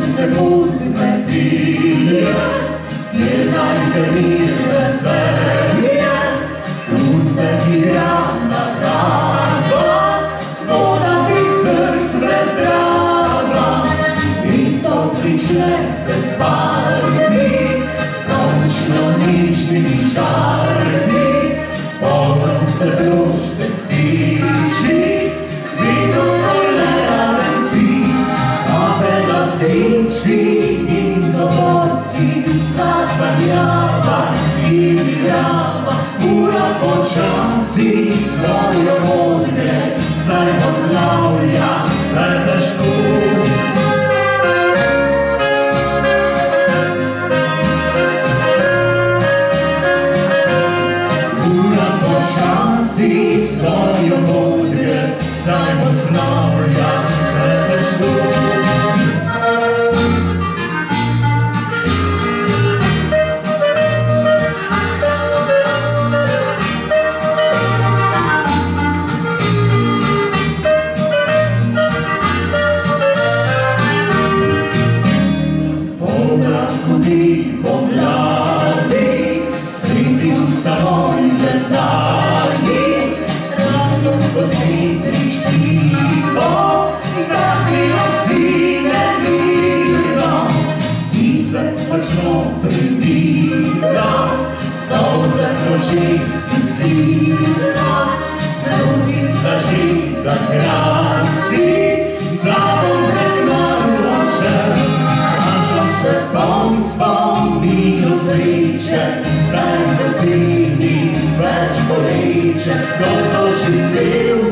sonce budne pilje, kjer najde mir veselje, tu se igra narava, voda ti src prezdrava, isto prične se sparki, sončno nižnimi žarki, polno se družbe ptiči, vino solne ravenci, kapela skrinči in dovolci, zasanjava in igrava, ura počasi svojo modre, zdaj poslavlja se težko. Počasi svojo modre, zdaj poslavlja se težko. Pomladi, pomladi, svitil samo ledani, radio kot hitri štipo, vdahnilo si nemirno, si se močno privila, solze oči si skrila, sludi dažnika krasi, glavom prekmaru očem, se bom spomnil zriče, zdaj se cini več boleče, kdo doživel